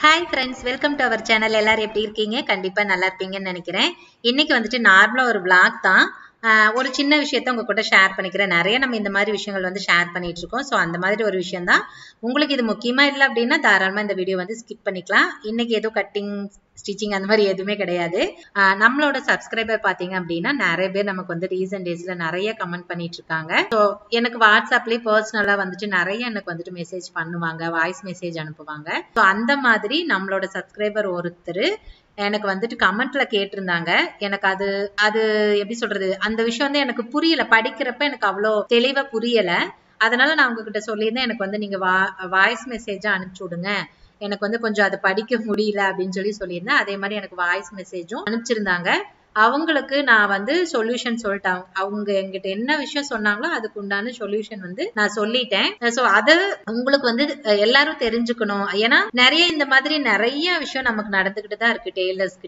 Hi friends, welcome to our channel. எல்லாரும் எப்படி இருக்கீங்க? கண்டிப்பா நல்லா இருப்பீங்கன்னு நினைக்கிறேன். இன்னைக்கு வந்துட்டு நார்மலா ஒரு vlog தான். ஒரு சின்ன விஷயத்தை உங்க கூட ஷேர் பண்ணிக்கிறேன். நிறைய நம்ம இந்த மாதிரி விஷயங்கள் வந்து ஷேர் பண்ணிட்டு இருக்கோம். ஸோ அந்த மாதிரி ஒரு விஷயம் தான். உங்களுக்கு இது முக்கியமா இல்லை அப்படின்னா தாராளமா இந்த வீடியோ வந்து ஸ்கிப் பண்ணிக்கலாம். இன்னைக்கு ஏதோ கட்டிங் ஸ்டிச்சிங் அந்த மாதிரி எதுவுமே கிடையாது. நம்மளோட சப்ஸ்கிரைபர் பாத்தீங்க அப்படின்னா நிறைய பேர் நமக்கு வந்து ரீசன்ட் டேஸ்ல நிறைய கமெண்ட் பண்ணிட்டு இருக்காங்க. ஸோ எனக்கு வாட்ஸ்அப்லயே பர்சனலா வந்துட்டு நிறைய எனக்கு வந்துட்டு மெசேஜ் பண்ணுவாங்க, வாய்ஸ் மெசேஜ் அனுப்புவாங்க. ஸோ அந்த மாதிரி நம்மளோட சப்ஸ்கிரைபர் ஒருத்தர் எனக்கு வந்துட்டு கமெண்ட்ல கேட்டிருந்தாங்க. எனக்கு அது அது எப்படி சொல்றது, அந்த விஷயம் வந்து எனக்கு புரியல. படிக்கிறப்ப எனக்கு அவ்வளோ தெளிவா புரியல. அதனால நான் உங்ககிட்ட சொல்லியிருந்தேன், எனக்கு வந்து நீங்க வாய்ஸ் மெசேஜா அனுப்பிச்சு விடுங்க, எனக்கு வந்து கொஞ்சம் அதை படிக்க முடியல அப்படின்னு சொல்லியிருந்தேன். அதே மாதிரி எனக்கு வாய்ஸ் மெசேஜும் அனுப்பிச்சிருந்தாங்க. அவங்களுக்கு நான் வந்து சொல்யூஷன் சொல்லிட்டேன். அவங்க என்கிட்ட என்ன விஷயம் சொன்னாங்களோ அதுக்கு உண்டான சொல்யூஷன் வந்து நான் சொல்லிட்டேன். சோ அது உங்களுக்கு வந்து எல்லாரும் தெரிஞ்சுக்கணும். ஏன்னா நிறைய இந்த மாதிரி நிறைய விஷயம் நமக்கு நடந்துகிட்டு தான் இருக்கு.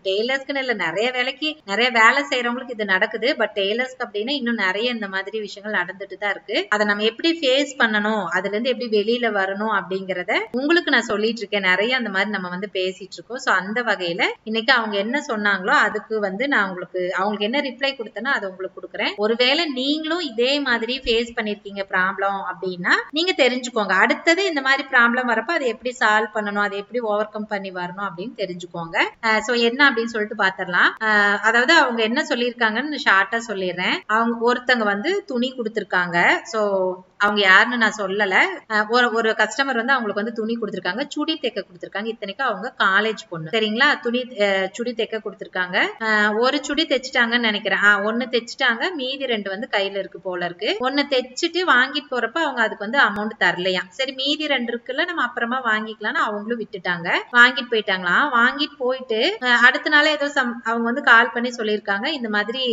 டெய்லர்ஸ்க்குன்னு இல்ல, நிறைய வேலைக்கு நிறைய வேலை செய்யறவங்களுக்கு இது நடக்குது. பட் டெய்லர்ஸ்க்கு அப்படின்னா இன்னும் நிறைய இந்த மாதிரி விஷயங்கள் நடந்துட்டு தான் இருக்கு. அதை நம்ம எப்படி ஃபேஸ் பண்ணணும், அதுல இருந்து எப்படி வெளியில வரணும் அப்படிங்கறத உங்களுக்கு நான் சொல்லிட்டு இருக்கேன். நிறைய அந்த மாதிரி நம்ம வந்து பேசிட்டு இருக்கோம். சோ அந்த வகையில இன்னைக்கு அவங்க என்ன சொன்னாங்களோ அதுக்கு வந்து நான் அவங்களுக்கு என்ன ரிப்ளை கொடுத்தேனோ அதை உங்களுக்கு கொடுக்குறேன். ஒருவேளை நீங்களும் இதே மாதிரி ஃபேஸ் பண்ணிருக்கீங்க ப்ராப்ளம் அப்படின்னா நீங்க தெரிஞ்சுக்கோங்க. அடுத்தது இந்த மாதிரி ப்ராப்ளம் வரப்ப அதை எப்படி சால்வ் பண்ணணும், அதை எப்படி ஓவர் கம் பண்ணி வரணும் அப்படின்னு தெரிஞ்சுக்கோங்க. சோ என்ன அப்படின்னு சொல்லிட்டு பாத்திரலாம். அதாவது அவங்க என்ன சொல்லியிருக்காங்கன்னு ஷார்ட்டா சொல்லிடுறேன். அவங்க ஒருத்தங்க வந்து துணி கொடுத்திருக்காங்க. சோ அவங்க யாருன்னு நான் சொல்லல. ஒரு கஸ்டமர் வந்து அவங்களுக்கு வந்து துணி கொடுத்திருக்காங்க, சுடி தைக்க கொடுத்திருக்காங்க. இத்தனைக்கும் அவங்க காலேஜ் பொண்ணு, சரிங்களா? சுடி தைக்க கொடுத்திருக்காங்க. ஒரு சுடி தைச்சிட்டாங்கன்னு நினைக்கிறேன். ஒன்னு தைச்சிட்டாங்க, மீதி 2 வந்து கையில இருக்கு போல இருக்கு. ஒன்னு தைச்சிட்டு வாங்கிட்டு போறப்ப அவங்க அதுக்கு வந்து அமௌண்ட் தரலையா. சரி மீதி 2 இருக்குல்ல, நம்ம அப்புறமா வாங்கிக்கலாம்னு அவங்களும் விட்டுட்டாங்க. வாங்கிட்டு போயிட்டாங்களாம். வாங்கிட்டு போயிட்டு அடுத்த நாளே ஏதோ அவங்க வந்து கால் பண்ணி சொல்லியிருக்காங்க, இந்த மாதிரி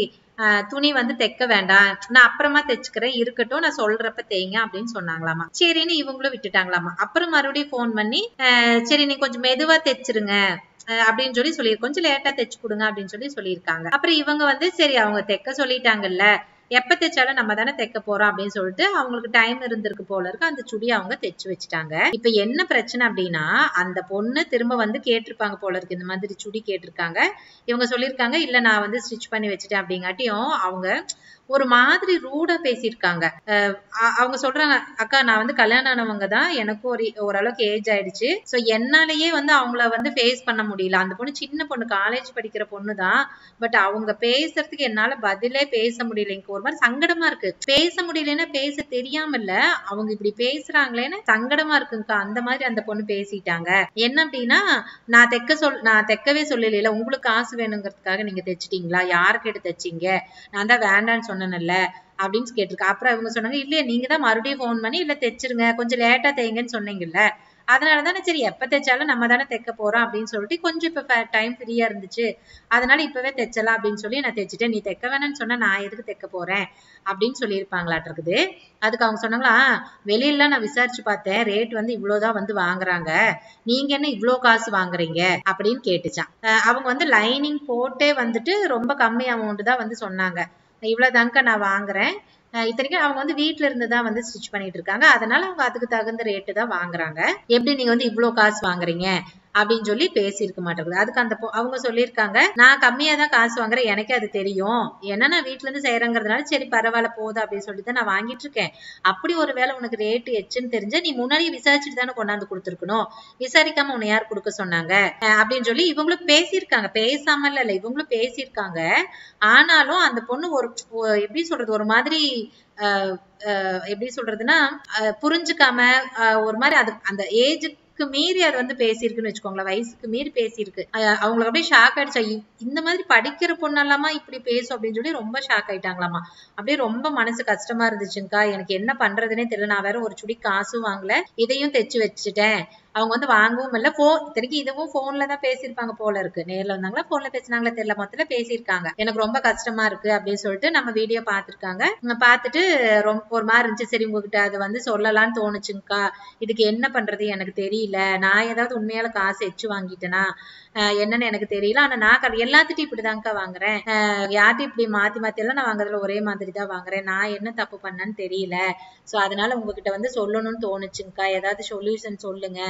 துணி வந்து தைக்க வேண்டாம், நான் அப்புறமா தைச்சுக்கிறேன், இருக்கட்டும், நான் சொல்றப்ப தைங்க அப்படின்னு சொன்னாங்களாமா. சரின்னு இவங்களும் விட்டுட்டாங்களாமா. அப்புறம் மறுபடியும் போன் பண்ணி சரி நீ கொஞ்சம் மெதுவா தைச்சிருங்க அப்படின்னு சொல்லி கொஞ்சம் லேட்டா தைச்சு கொடுங்க அப்படின்னு சொல்லியிருக்காங்க. அப்புறம் இவங்க வந்து சரி அவங்க தைக்க சொல்லிட்டாங்கல்ல, எப்ப தைச்சாலும் நம்ம தானே தைக்க போறோம் அப்படின்னு சொல்லிட்டு அவங்களுக்கு டைம் இருந்திருக்கு போல இருக்கு. அந்த சுடி அவங்க தைச்சு வச்சுட்டாங்க. இப்ப என்ன பிரச்சனை அப்படின்னா, அந்த பொண்ணு திரும்ப வந்து கேட்டிருப்பாங்க போல இருக்கு, இந்த மாதிரி சுடி கேட்டிருக்காங்க. இவங்க சொல்லியிருக்காங்க இல்ல நான் வந்து ஸ்டிச் பண்ணி வச்சுட்டேன் அப்படிங்காட்டியும் அவங்க ஒரு மாதிரி ரூடா பேசியிருக்காங்க. அவங்க சொல்றாங்க, அக்கா நான் வந்து கல்யாணம் ஆனவங்க தான், எனக்கு ஓரளவுக்கு ஏஜ் ஆயிடுச்சு. சோ என்னாலயே வந்து அவங்கள வந்து ஃபேஸ் பண்ண முடியல. அந்த பொண்ணு சின்ன பொண்ணு, காலேஜ் படிக்கிற பொண்ணு தான். பட் அவங்க பேசுறதுக்கு என்னால பதிலே பேச முடியல. எனக்கு ஒரு மாதிரி சங்கடமா இருக்கு. பேச முடியலன்னா பேச தெரியாம இல்ல, அவங்க இப்படி பேசுறாங்களேன்னு சங்கடமா இருக்குங்கக்கா. அந்த மாதிரி அந்த பொண்ணு பேசிட்டாங்க. என்ன அப்படின்னா, நான் தைக்கவே சொல்லல, உங்களுக்கு காசு வேணுங்கிறதுக்காக நீங்க தைச்சிட்டீங்களா, யாருக்கு எடுத்து தைச்சீங்க, நான் தான் வேண்டான்னு சொன்னேன்ல அப்படின்னு கேட்டிருக்கா. அப்புறம் இவங்க சொன்னாங்க, இல்லையா நீங்க தான் மறுபடியும் போன் பண்ணி இல்ல தைச்சிருங்க, கொஞ்சம் லேட்டா தைங்கன்னு சொன்னீங்கல்ல, அதனாலதானே சரி எப்ப தைச்சாலும் நம்ம தானே தைக்க போறோம் அப்படின்னு சொல்லிட்டு கொஞ்சம் இப்ப டைம் ஃப்ரீயா இருந்துச்சு, அதனால இப்பவே தைச்சலாம் அப்படின்னு சொல்லி நான் தைச்சிட்டேன். நீ தைக்க வேணாம்னு சொன்னா நான் எதுக்கு தைக்க போறேன் அப்படின்னு சொல்லியிருப்பாங்களாட்டு இருக்குது. அதுக்கு அவங்க சொன்னாங்களா, வெளியில நான் விசாரிச்சு பார்த்தேன், ரேட் வந்து இவ்வளவுதான் வந்து வாங்குறாங்க, நீங்க என்ன இவ்வளவு காசு வாங்குறீங்க அப்படின்னு கேட்டுச்சான். அவங்க வந்து லைனிங் போட்டே வந்துட்டு ரொம்ப கம்மி அமௌண்ட் தான் வந்து சொன்னாங்க. இவ்வளவுதாங்க நான் வாங்குறேன், இத்தனைக்கும் அவங்க வந்து வீட்டுல இருந்துதான் வந்து ஸ்டிச் பண்ணிட்டு இருக்காங்க, அதனால அவங்க அதுக்கு தகுந்த ரேட்டு தான் வாங்குறாங்க, எப்படி நீங்க வந்து இவ்வளவு காசு வாங்குறீங்க அப்படின்னு சொல்லி பேசியிருக்க மாட்டேங்குது. அதுக்கு அவங்க சொல்லியிருக்காங்க, நான் கம்மியா தான் காசு வாங்குறேன், எனக்கு அது தெரியும், ஏன்னா நான் வீட்டுல இருந்து செய்யறேங்கிறதுனால சரி பரவாயில்ல போதும் அப்படின்னு சொல்லிட்டு தான் நான் வாங்கிட்டு இருக்கேன். அப்படி ஒரு வேளை உனக்கு ரேட்டு எச்சுன்னு தெரிஞ்சா நீ முன்னாடியே விசாரிச்சுட்டு தானே கொண்டாந்து கொடுத்துருக்கணும், விசாரிக்காம உன்னை யார் கொடுக்க சொன்னாங்க அப்படின்னு சொல்லி இவங்களும் பேசியிருக்காங்க. பேசாம இல்ல, இவங்களும் பேசியிருக்காங்க. ஆனாலும் அந்த பொண்ணு எப்படி சொல்றது, ஒரு மாதிரி எப்படி சொல்றதுன்னா புரிஞ்சுக்காம ஒரு மாதிரி அது அந்த ஏஜுக்கு மீறி அது வந்து பேசியிருக்குன்னு வச்சுக்கோங்களேன், வயசுக்கு மீறி பேசியிருக்கு. அவங்களுக்கு அப்படியே ஷாக் ஆயிடுச்சா, இந்த மாதிரி படிக்கிற பொண்ணெல்லாமா இப்படி பேசும் அப்படின்னு சொல்லி ரொம்ப ஷாக் ஆயிட்டாங்களாமா. அப்படியே ரொம்ப மனசு கஷ்டமா இருந்துச்சுங்கக்கா, எனக்கு என்ன பண்றதுன்னே தெரியல, நான் வேற ஒரு சுடி காசும் வாங்கல, இதையும் தைச்சு வச்சுட்டேன், அவங்க வந்து வாங்கவும் இல்ல, இத்தனைக்கு இதுவும் போன்ல தான் பேசியிருப்பாங்க போல இருக்கு, நேர்ல வந்தாங்களா போன்ல பேசினாங்களா தெரியல, மொத்தத்துல பேசியிருக்காங்க, எனக்கு ரொம்ப கஷ்டமா இருக்கு அப்படின்னு சொல்லிட்டு நம்ம வீடியோ பார்த்திருக்காங்க. பார்த்துட்டு ரொம்ப ஒரு மாதிரி இருந்துச்சு, சரி உங்ககிட்ட அதை வந்து சொல்லலாம்னு தோணுச்சுங்கக்கா, இதுக்கு என்ன பண்றது எனக்கு தெரியல தெரியல, நான் ஏதாவது உண்மையால காசு எச்சு வாங்கிட்டேனா என்னன்னு எனக்கு தெரியல. ஆனா நான் எல்லாத்துட்டும் இப்படிதான்க்கா வாங்குறேன், யார்ட்டும் இப்படி மாத்தி மாத்தி எல்லாம் நான் வாங்குறதுல ஒரே மாதிரி தான் வாங்குறேன், நான் என்ன தப்பு பண்ணேன்னு தெரியல, சோ அதனால உங்ககிட்ட வந்து சொல்லணும்னு தோணுச்சுங்கக்கா, ஏதாவது சொல்யூஷன் சொல்லுங்க,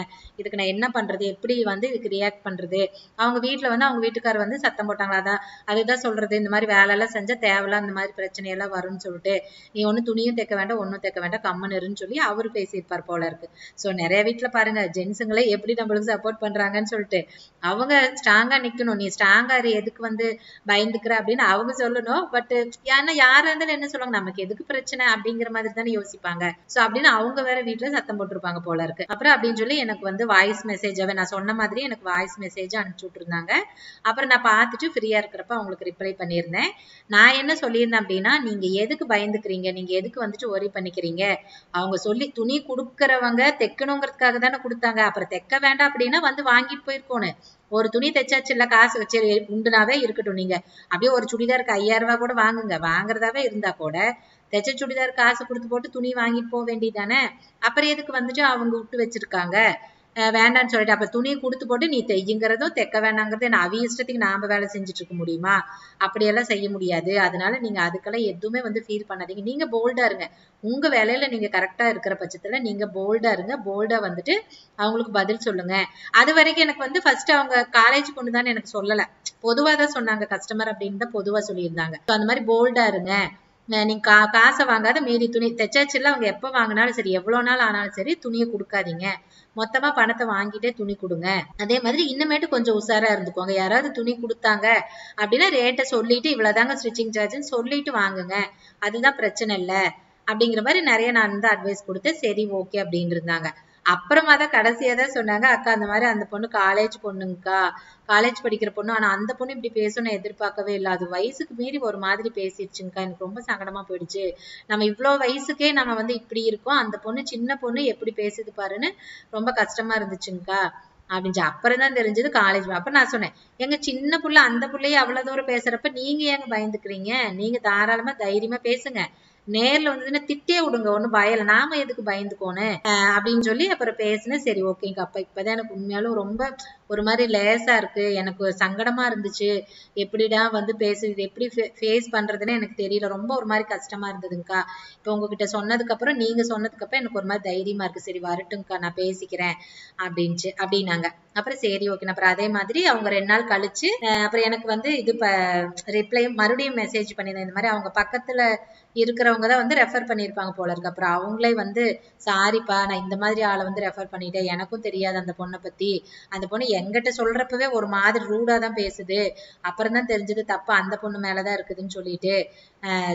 இதுக்கு நான் என்ன பண்றது, எப்படி வந்து இதுக்கு ரியாக்ட் பண்றது. அவங்க வீட்டுல வந்து அவங்க வீட்டுக்காரர் வந்து சத்தம் போட்டாங்களா, அதுதான் சொல்றது, இந்த மாதிரி வேலை எல்லாம் செஞ்சா தேவையில்லாம் இந்த மாதிரி பிரச்சனை எல்லாம் வரும்னு சொல்லிட்டு நீ ஒன்னும் துணியும் தைக்க வேண்டாம் ஒன்னும் தைக்க வேண்டாம் கம்மன் இருன்னு சொல்லி அவரு பேசியிருப்பார் போல இருக்கு. சோ நிறைய வீட்டுல பாருங்க ஜென்ஸுங்களே எப்படி நம்மளுக்கு சப்போர்ட் பண்றாங்கன்னு சொல்லிட்டு அவங்க ஸ்ட்ராங்கா நிக்கணும், நீ ஸ்ட்ராங்கா எதுக்கு வந்து பயந்துக்கிற அப்படின்னு அவங்க சொல்லணும். பட் ஏன்னா யாரா இருந்தாலும் என்ன சொல்லுவாங்க, நமக்கு எதுக்கு பிரச்சனை அப்படிங்கிற மாதிரி தானே யோசிப்பாங்க. சோ அப்படின்னு அவங்க வேற வீட்டுல சத்தம் போட்டிருப்பாங்க போல இருக்கு. அப்புறம் அப்படின்னு சொல்லி எனக்கு வந்து வாய்ஸ் மெசேஜாவே நான் சொன்ன மாதிரி எனக்கு வாய்ஸ் மெசேஜ் அனுப்பிச்சு விட்டுருந்தாங்க. அப்புறம் நான் பார்த்துட்டு ஃப்ரீயா இருக்கிறப்ப அவங்களுக்கு ரிப்ளை பண்ணியிருந்தேன். நான் என்ன சொல்லியிருந்தேன் அப்படின்னா, நீங்க எதுக்கு பயந்துக்கிறீங்க, நீங்க எதுக்கு வந்துட்டு ஒரி பண்ணிக்கிறீங்க, அவங்க சொல்லி துணி கொடுக்கறவங்க தைக்கணுங்கிறதுக்காக தானே கொடுத்தாங்க, அப்புறம் தைக்க வேண்டாம் அப்படின்னா வந்து வாங்கிட்டு போயிருக்கோணும். ஒரு துணி தைச்சாச்சு இல்ல காசு வச்சு உண்டுனாவே இருக்கட்டும், நீங்க அப்படியே ஒரு சுடிதாருக்கு 5000 ரூபாய் கூட வாங்குங்க, வாங்குறதாவே இருந்தா கூட தைச்ச சுடிதார் காசு கொடுத்து போட்டு துணி வாங்கிட்டு போக வேண்டியதானே, அப்புறம் எதுக்கு வந்துட்டு அவங்க விட்டு வச்சிருக்காங்க வேண்டான்னு சொல்லிட்டு. அப்ப துணியை கொடுத்து போட்டு நீ தையுங்கிறதும் தைக்க வேண்டாங்கிறது என்ன அவி இஷ்டத்துக்கு நாம வேலை செஞ்சுட்டு இருக்க முடியுமா, அப்படியெல்லாம் செய்ய முடியாது. அதனால நீங்க அதுக்கெல்லாம் எதுவுமே வந்து ஃபீல் பண்ணாதீங்க, நீங்க போல்டா இருங்க, உங்க வேலையில நீங்க கரெக்டா இருக்கிற பட்சத்துல நீங்க போல்டா இருங்க, போல்டா வந்துட்டு அவங்களுக்கு பதில் சொல்லுங்க. அது வரைக்கும் எனக்கு வந்து ஃபர்ஸ்ட் அவங்க காலேஜ் பொண்ணு தானே எனக்கு சொல்லல, பொதுவா தான் சொன்னாங்க, கஸ்டமர் அப்படின்னு தான் பொதுவா சொல்லியிருந்தாங்க. அந்த மாதிரி போல்டா இருங்க, நீங்க காசை வாங்காத மீதி துணி தைச்சாச்சுல, அவங்க எப்ப வாங்கினாலும் சரி எவ்வளவு நாள் ஆனாலும் சரி துணியை கொடுக்காதீங்க, மொத்தமா பணத்தை வாங்கிட்டே துணி கொடுங்க. அதே மாதிரி இன்னமேட்டு கொஞ்சம் உஷாரா இருந்துக்கோங்க, யாராவது துணி கொடுத்தாங்க அப்படின்னா ரேட்டை சொல்லிட்டு இவ்வளவுதாங்க ஸ்டிச்சிங் சார்ஜ்னு சொல்லிட்டு வாங்குங்க, அதுதான் பிரச்சனை இல்ல அப்படிங்கிற மாதிரி நிறைய நான் வந்து அட்வைஸ் கொடுத்தேன். சரி ஓகே அப்படின்னு இருந்தாங்க. அப்புறமா தான் கடைசியா தான் சொன்னாங்க, அக்கா அந்த மாதிரி அந்த பொண்ணு காலேஜ் பொண்ணுங்கக்கா, காலேஜ் படிக்கிற பொண்ணு, ஆனா அந்த பொண்ணு இப்படி பேசணும்னு எதிர்பார்க்கவே இல்லை, அது வயசுக்கு மீறி ஒரு மாதிரி பேசிடுச்சுங்கக்கா, எனக்கு ரொம்ப சங்கடமா போயிடுச்சு, நம்ம இவ்வளவு வயசுக்கே நம்ம வந்து இப்படி இருக்கோம், அந்த பொண்ணு சின்ன பொண்ணு எப்படி பேசுது பாருன்னு ரொம்ப கஷ்டமா இருந்துச்சுங்கக்கா அப்படின்னு. அப்புறம் தான் தெரிஞ்சது காலேஜ். அப்ப நான் சொன்னேன், எங்க சின்ன புள்ள அந்த புள்ளைய அவ்வளவு தூரம் பேசுறப்ப நீங்க ஏங்க பயந்துக்கிறீங்க, நீங்க தாராளமா தைரியமா பேசுங்க, நேர்ல வந்ததுன்னா திட்டே விடுங்க, ஒண்ணும் பயல, நாம எதுக்கு பயந்துக்கோன்னு அப்படின்னு சொல்லி அப்புறம் பேசினேன். சரி ஓகேங்க, அப்ப இப்பதான் எனக்கு உண்மையாலும் ரொம்ப ஒரு மாதிரி லேசா இருக்கு, எனக்கு சங்கடமா இருந்துச்சு, எப்படிடா வந்து பேசுறது எப்படி ஃபேஸ் பண்றதுன்னு எனக்கு தெரியல, ரொம்ப ஒரு மாதிரி கஷ்டமா இருந்ததுங்கக்கா, இப்ப உங்ககிட்ட சொன்னதுக்கு அப்புறம் நீங்க சொன்னதுக்கு அப்புறம் எனக்கு ஒரு மாதிரி தைரியமா இருக்கு, சரி வரட்டும்க்கா நான் பேசிக்கிறேன் அப்படின்னாங்க. அப்புறம் சரி ஓகே. அப்புறம் அதே மாதிரி அவங்க 2 நாள் கழிச்சு அப்புறம் எனக்கு வந்து இது ரிப்ளை மறுபடியும் மெசேஜ் பண்ணியிருந்தேன், இந்த மாதிரி அவங்க பக்கத்துல இருக்கிறவங்க தான் வந்து ரெஃபர் பண்ணியிருப்பாங்க போல இருக்கு. அப்புறம் அவங்களே வந்து சாரிப்பா நான் இந்த மாதிரி ஆளை வந்து ரெஃபர் பண்ணிட்டேன், எனக்கும் தெரியாது அந்த பொண்ணை பத்தி, அந்த பொண்ணு எங்கிட்ட சொல்றப்பவே ஒரு மாதிரி ரூடா தான் பேசுது, அப்புறம் தான் தெரிஞ்சது தப்பு அந்த பொண்ணு மேலதான் இருக்குதுன்னு சொல்லிட்டு,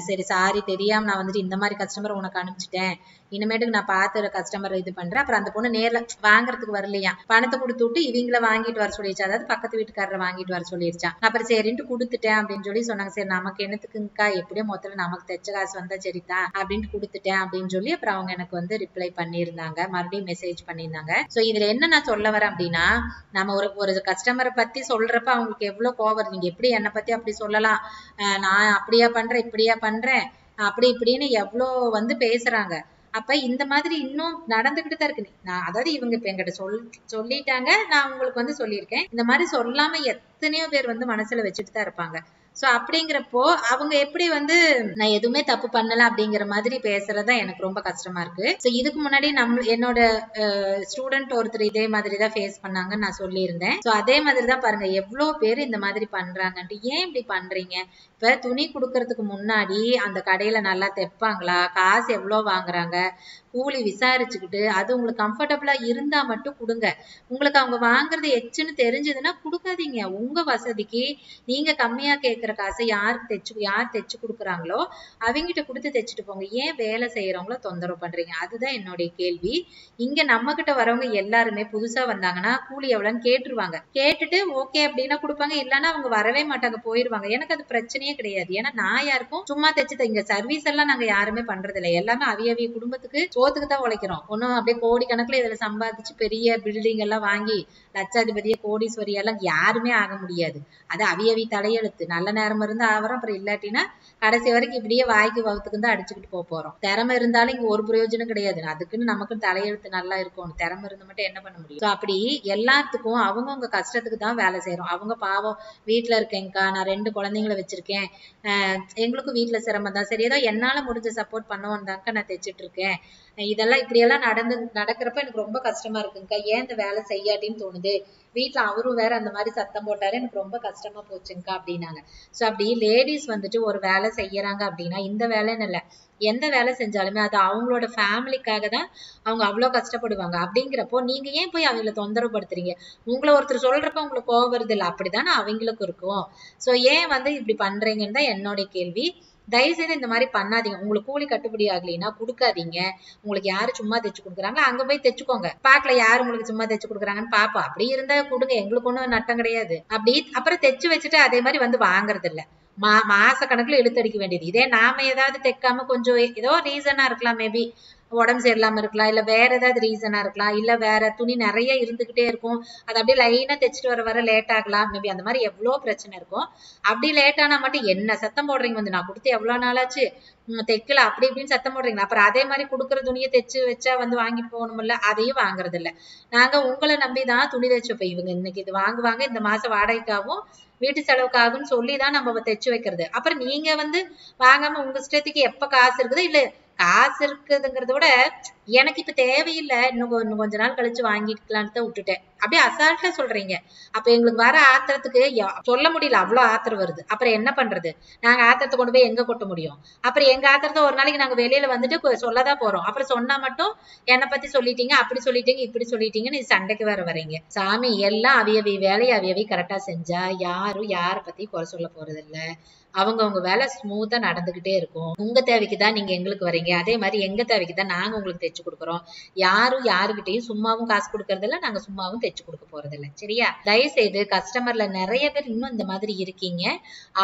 சரி சாரி தெரியாம நான் வந்துட்டு இந்த மாதிரி கஸ்டமர் உனக்கு அனுப்பிச்சிட்டேன், இனிமேட்டுக்கு நான் பார்த்து கஸ்டமர் இது பண்றேன். அப்புறம் அந்த பொண்ணு நேர்ல வாங்குறதுக்கு வரலையா, பணத்தை கொடுத்து விட்டு இவங்களை வாங்கிட்டு வர சொல்லிடுச்சு, அதாவது பக்கத்து வீட்டுக்காரரை வாங்கிட்டு வர சொல்லிருச்சான். அப்புறம் சரின்ட்டு கொடுத்துட்டேன் அப்படின்னு சொல்லி சொன்னாங்க. சரி நமக்கு என்னத்துக்குங்கக்கா, எப்படியோ மொத்தத்துல நமக்கு தைச்ச காசு வந்தா சரிதான் அப்படின்ட்டு கொடுத்துட்டேன் அப்படின்னு சொல்லி அப்புறம் அவங்க எனக்கு வந்து ரிப்ளை பண்ணியிருந்தாங்க, மறுபடியும் மெசேஜ் பண்ணியிருந்தாங்க. சோ இதுல என்ன நான் சொல்ல வரேன் அப்படின்னா, நம்ம ஒரு கஸ்டமரை பத்தி சொல்றப்ப அவங்களுக்கு எவ்வளவு கோவம், நீங்க எப்படி என்னை பத்தி அப்படி சொல்லலாம், நான் அப்படியா பண்றேன் இப்படியா பண்றேன் அப்படி இப்படின்னு எவ்வளவு வந்து பேசுறாங்க. அப்ப இந்த மாதிரி இன்னும் நடந்துகிட்டு தான் இருக்கு. நான் அதாவது இவங்க இப்ப என்கிட்ட சொல்லிட்டாங்க, நான் உங்களுக்கு வந்து சொல்லியிருக்கேன், இந்த மாதிரி சொல்லாம எத்தனையோ பேர் வந்து மனசுல வச்சுட்டு தான் இருப்பாங்க. சோ அப்படிங்கிறப்போ அவங்க எப்படி வந்து நான் எதுவுமே தப்பு பண்ணல அப்படிங்கிற மாதிரி பேசுறதா எனக்கு ரொம்ப கஷ்டமா இருக்கு. சோ இதுக்கு முன்னாடி என்னோட ஸ்டூடெண்ட் ஒருத்தர் இதே மாதிரிதான் ஃபேஸ் பண்ணாங்கன்னு நான் சொல்லியிருந்தேன். சோ அதே மாதிரிதான் பாருங்க எவ்வளவு பேர் இந்த மாதிரி பண்றாங்கன்ட்டு. ஏன் இப்படி பண்றீங்க, இப்ப துணி கொடுக்கறதுக்கு முன்னாடி அந்த கடையில நல்லா தைப்பாங்களா, காசு எவ்வளவு வாங்குறாங்க, கூலி விசாரிச்சுக்கிட்டு அது உங்களுக்கு கம்ஃபர்டபுளா இருந்தா மட்டும் கொடுங்க. உங்களுக்கு அவங்க வாங்குறது எச்சுன்னு தெரிஞ்சதுன்னா கொடுக்காதீங்க. உங்க வசதிக்கு நீங்க கம்மியா கேட்கிற காசை யார் தைச்சு கொடுக்குறாங்களோ அவங்கிட்ட கொடுத்து தைச்சுட்டு போங்க. ஏன் வேலை செய்யறவங்கள தொந்தரவு பண்றீங்க, அதுதான் என்னுடைய கேள்வி. இங்க நம்ம கிட்ட வரவங்க எல்லாருமே புதுசா வந்தாங்கன்னா கூலி எவ்வளவுன்னு கேட்டுருவாங்க, கேட்டுட்டு ஓகே அப்படின்னா கொடுப்பாங்க, இல்லைன்னா அவங்க வரவே மாட்டாங்க போயிருவாங்க. எனக்கு அது பிரச்சனையே கிடையாது. ஏன்னா நான் யாருக்கும் சும்மா தைச்சு இங்க சர்வீஸ் எல்லாம் நாங்க யாருமே பண்றது இல்லை, எல்லாமே அவிய குடும்பத்துக்கு சோத்துக்கு தான் உழைக்கிறோம். ஒன்னும் அப்படியே கோடி கணக்குல இதுல சம்பாதிச்சு பெரிய பில்டிங் எல்லாம் வாங்கி லட்சாதிபதிய கோடீஸ்வரி எல்லாம் யாருமே ஆக முடியாது. அது அவியவி தலையெழுத்து, நல்ல நேரம் இருந்தா ஆவரம், அப்புறம் இல்லாட்டினா கடைசி வரைக்கும் இப்படியே வாய்க்கு வகுத்துக்கு தான் அடிச்சுக்கிட்டு போறோம். திறமை இருந்தாலும் இங்க ஒரு பிரயோஜனம் கிடையாது. அதுக்குன்னு நமக்கு தலையெழுத்து நல்லா இருக்கும். திறமை இருந்து மட்டும் என்ன பண்ண முடியும்? அப்படி எல்லாத்துக்கும் அவங்கவுங்க கஷ்டத்துக்கு தான் வேலை செய்யறோம். அவங்க பாவம் வீட்டுல இருக்கேன்க்கா, நான் 2 குழந்தைங்களை வச்சிருக்கேன், எங்களுக்கும் வீட்டுல சிரமம் தான், சரி ஏதோ என்னால முடிஞ்ச சப்போர்ட் பண்ணுவோம் தான்க்கா நான் தைச்சிட்டு இருக்கேன், இதெல்லாம் இப்படியெல்லாம் நடக்கிறப்ப எனக்கு ரொம்ப கஷ்டமா இருக்குங்கக்கா, ஏன் இந்த வேலை செய்யாட்டின்னு தோணுது, வீட்டுல அவரும் வேற அந்த மாதிரி சத்தம் போட்டாரு, எனக்கு ரொம்ப கஷ்டமா போச்சுங்கக்கா அப்படின்னாங்க. சோ அப்படி லேடிஸ் வந்துட்டு ஒரு வேலை செய்யறாங்க அப்படின்னா, இந்த வேலைன்னு இல்லை, எந்த வேலை செஞ்சாலுமே அது அவங்களோட ஃபேமிலிக்காக தான் அவங்க அவ்வளவு கஷ்டப்படுவாங்க. அப்படிங்கிறப்போ நீங்க ஏன் போய் அவங்களை தொந்தரவு படுத்துறீங்க? உங்களை ஒருத்தர் சொல்றப்ப உங்களுக்கு கோவம் வருது இல்லை, அப்படித்தானே அவங்களுக்கும் இருக்கும். சோ ஏன் வந்து இப்படி பண்றீங்கன்னு தான் என்னோட கேள்வி. தயவு செய்து இந்த மாதிரி பண்ணாதீங்க. உங்களுக்கு கூலி கட்டுப்படி ஆகலைன்னா கொடுக்காதீங்க. உங்களுக்கு யாரு சும்மா தைச்சு கொடுக்குறாங்களோ அங்க போய் தைச்சுக்கோங்க. பாக்கல யாரு உங்களுக்கு சும்மா தைச்சு கொடுக்குறாங்கன்னு பாப்பா. அப்படி இருந்தா கொடுங்க, எங்களுக்கு ஒண்ணும் நட்டம் கிடையாது. அப்படி அப்புறம் தைச்சு வச்சுட்டு அதே மாதிரி வந்து வாங்குறது இல்ல. மாச கணக்குல இழுத்தடிக்க வேண்டியது. இதே நாம ஏதாவது தைக்காம கொஞ்சம் ஏதோ ரீசனா இருக்கலாம், மேபி உடம்பு சரியில்லாம இருக்கலாம், இல்ல வேற ஏதாவது ரீசனா இருக்கலாம், இல்ல வேற துணி நிறைய இருந்துகிட்டே இருக்கும், அது அப்படியே லைனா தைச்சிட்டு வர லேட் ஆகலாம், மேபி அந்த மாதிரி எவ்வளவு பிரச்சனை இருக்கும். அப்படி லேட் ஆனா மட்டும் என்ன சத்தம் போடுறீங்க, வந்து நான் கொடுத்து எவ்வளவு நாளாச்சு தைக்கல அப்படி இப்படின்னு சத்தம் போடுறீங்களா? அப்புறம் அதே மாதிரி கொடுக்குற துணியை தைச்சு வச்சா வந்து வாங்கிட்டு போகணும்ல, அதையும் வாங்குறது இல்ல. நாங்க உங்களை நம்பிதான் துணி தைச்சு வைப்போம். இவங்க இன்னைக்கு இது வாங்குவாங்க, இந்த மாசம் வாடகைக்காகவும் வீட்டு செலவுக்காகும்னு சொல்லிதான் நம்ம தைச்சு வைக்கிறது. அப்புறம் நீங்க வந்து வாங்காம உங்க இஷ்டத்துக்கு எப்ப காசு இருக்குது, இல்ல காசு இருக்குதுங்கிறத விட எனக்கு இப்ப தேவையில்லை, இன்னும் கொஞ்ச நாள் கழிச்சு வாங்கிக்கலான்னு தான் விட்டுட்டேன். அப்படியே அசால்ட்டா சொல்றீங்க. அப்ப எங்களுக்கு வர ஆத்திரத்துக்கு சொல்ல முடியல, அவ்வளவு ஆத்திரம் வருது. அப்புறம் என்ன பண்றது? நாங்க ஆத்திரத்தை கொண்டு போய் எங்க கொட்ட முடியும்? அப்புறம் எங்க ஆத்திரத்தை ஒரு நாளைக்கு நாங்க வெளியில வந்துட்டு சொல்லதான் போறோம். அப்புறம் சொன்னா மட்டும் என்னை பத்தி சொல்லிட்டீங்க, அப்படி சொல்லிட்டீங்க, இப்படி சொல்லிட்டீங்கன்னு சண்டைக்கு வேற வரீங்க. சாமி, எல்லாம் அவியவி வேலையை அவியவி கரெக்டா செஞ்சா யாரும் யாரை பத்தி குறை சொல்ல போறது இல்ல. அவங்கவுங்க வேலை ஸ்மூத்தா நடந்துகிட்டே இருக்கும். உங்க தேவைக்குதான் நீங்க எங்களுக்கு வரீங்க, அதே மாதிரி எங்க தேவைக்குதான் நாங்க உங்களுக்கு தைச்சு கொடுக்குறோம். யாரும் யாருகிட்டையும் சும்மாவும் காசு கொடுக்கறது இல்ல, நாங்க சும்மாவும் தைச்சு கொடுக்க போறது இல்ல. சரியா? தயவு செய்து கஸ்டமர்ல நிறைய பேர் இன்னும் இந்த மாதிரி இருக்கீங்க,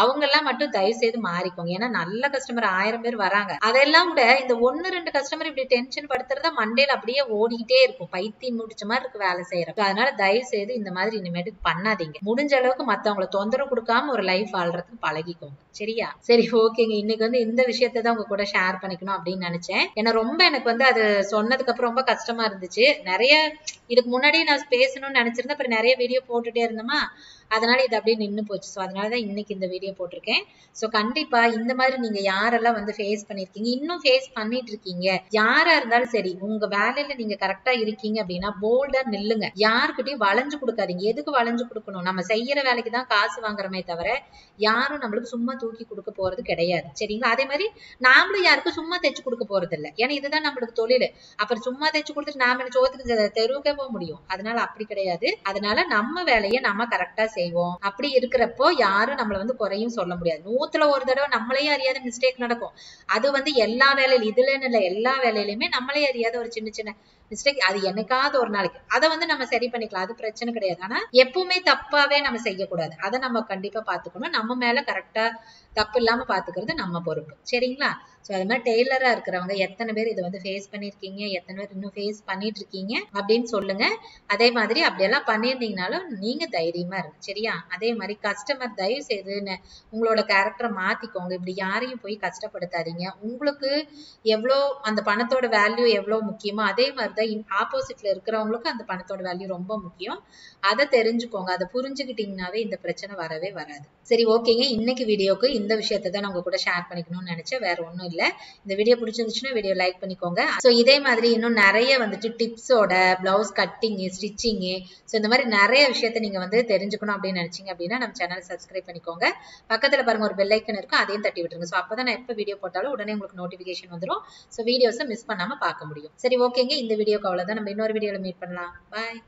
அவங்க எல்லாம் மட்டும் தயவு செய்து மாறிக்கோங்க. ஏன்னா நல்ல கஸ்டமர் 1000 பேர் வராங்க. அதெல்லாம் விட இந்த 1-2 கஸ்டமர் இப்படி டென்ஷன் படுத்துறதா மண்டையில அப்படியே ஓடிக்கிட்டே இருக்கும், பைத்தியம் முடிச்ச மாதிரி இருக்கு வேலை செய்யறோம். அதனால தயவு செய்து இந்த மாதிரி இனிமேட்டு பண்ணாதீங்க. முடிஞ்ச அளவுக்கு மத்தவங்களை தொந்தரவு கொடுக்காம ஒரு லைஃப் வாழ்றதுக்கு பழகிக்கோங்க. சரியா? சரி, ஓகேங்க. இன்னைக்கு வந்து இந்த விஷயத்தை தான் உங்க கூட ஷேர் பண்ணிக்கணும் அப்படின்னு நினைச்சேன். ஏன்னா ரொம்ப எனக்கு வந்து அது சொன்னதுக்கு அப்புறம் ரொம்ப கஷ்டமா இருந்துச்சு. நிறைய இதுக்கு முன்னாடியே நான் பேசணும்னு நினைச்சிருந்தேன், அப்புறம் நிறைய வீடியோ போட்டுட்டே இருந்தோமா, அதனால இது அப்படியே நின்னு போச்சு. ஸோ அதனாலதான் இன்னைக்கு இந்த வீடியோ போட்டிருக்கேன். ஸோ கண்டிப்பா இந்த மாதிரி நீங்க யாரெல்லாம் வந்து ஃபேஸ் பண்ணிருக்கீங்க, இன்னும் ஃபேஸ் பண்ணிட்டு இருக்கீங்க, யாரா இருந்தாலும் சரி, உங்க வேலையில நீங்க கரெக்டா இருக்கீங்க அப்படின்னா போல்டா நில்லுங்க. யாருக்கிட்டையும் வளைஞ்சு கொடுக்காதீங்க. எதுக்கு வளைஞ்சு கொடுக்கணும்? நம்ம செய்யற வேலைக்கு தான் காசு வாங்குறமே தவிர யாரும் நம்மளுக்கு சும்மா தூக்கி கொடுக்க போறது கிடையாது. சரிங்களா? அதே மாதிரி நாமளும் யாருக்கும் சும்மா தைச்சு கொடுக்க போறது இல்லை. ஏன்னா இதுதான் நம்மளுக்கு தொழில். அப்புறம் சும்மா தைச்சு கொடுத்துட்டு நாம சோத்துக்கு தெருவுக்கே போக முடியும்? அதனால அப்படி கிடையாது. அதனால நம்ம வேலையை நம்ம கரெக்டா செய்வோம். அப்படி இருக்கிறப்போ யாரும் நம்மள வந்து குறையும் சொல்ல முடியாது. 100ல ஒரு தடவை நம்மளையே அறியாத மிஸ்டேக் நடக்கும். அது வந்து எல்லா வேலையிலும், இதுலன்னு இல்லை, எல்லா வேலையிலுமே நம்மளே அறியாத ஒரு சின்ன சின்ன மிஸ்டேக், அது என்னைக்காவது ஒரு நாளைக்கு அதை வந்து நம்ம சரி பண்ணிக்கலாம், அது பிரச்சனை கிடையாது. ஆனா எப்பவுமே தப்பாவே நம்ம செய்யக்கூடாது. அதை நம்ம கண்டிப்பா பாத்துக்கணும். நம்ம மேல கரெக்டா தப்பு இல்லாம பாத்துக்கிறது நம்ம பொறுப்பு. சரிங்களா? சோ அது மாதிரி டெய்லரா இருக்கிறவங்க எத்தனை பேர் இதை வந்து ஃபேஸ் பண்ணிருக்கீங்க, எத்தனை பேர் இன்னும் ஃபேஸ் பண்ணிட்டு இருக்கீங்க அப்படின்னு சொல்லுங்க. அதே மாதிரி அப்படியெல்லாம் பண்ணியிருந்தீங்கனாலும் நீங்க தைரியமா இருங்க. சரியா? அதே மாதிரி கஸ்டமர் தயவு செய்து உங்களோட கேரக்டரை மாத்திக்கோங்க. இப்படி யாரையும் போய் கஷ்டப்படுத்தாதீங்க. உங்களுக்கு எவ்வளோ அந்த பணத்தோட வேல்யூ எவ்வளவு முக்கியமோ அதே மாதிரிதான் ஆப்போசிட்ல இருக்கிறவங்களுக்கும் அந்த பணத்தோட வேல்யூ ரொம்ப முக்கியம். அதை தெரிஞ்சுக்கோங்க. அதை புரிஞ்சுக்கிட்டீங்கன்னாவே இந்த பிரச்சனை வரவே வராது. சரி, ஓகேங்க. இன்னைக்கு வீடியோக்கு இந்த விஷயத்தை தான் நான் உங்க கூட ஷேர் பண்ணிக்கணும்னு நினைச்சேன், வேற ஒண்ணும் இல்ல. இந்த வீடியோ பிடிச்சிருந்துச்சுன்னா வீடியோ லைக் பண்ணிக்கோங்க. சோ இதே மாதிரி இன்னும் நிறைய வந்துட்டு டிப்ஸோட பிளவுஸ் கட்டிங், ஸ்டிச்சிங், சோ இந்த மாதிரி நிறைய விஷயத்த நீங்க வந்து தெரிஞ்சுக்கணும் அப்படின்னு நினைச்சீங்க அப்படின்னா நம்ம சேனல் சப்ஸ்கிரைப் பண்ணிக்கோங்க. பக்கத்துல பாருங்க ஒரு பெல் ஐக்கன் இருக்கும், அதையும் தட்டி விட்டுருங்க. சோ அப்பதான் நான் எப்ப வீடியோ போட்டாலும் உடனே உங்களுக்கு நோட்டிபிகேஷன் வந்துடும். சோ வீடியோஸை மிஸ் பண்ணாம பார்க்க முடியும். சரி, ஓகேங்க. இந்த வீடியோக்கு அவ்வளவுதான். நம்ம இன்னொரு வீடியோல மீட் பண்ணலாம். பாய்.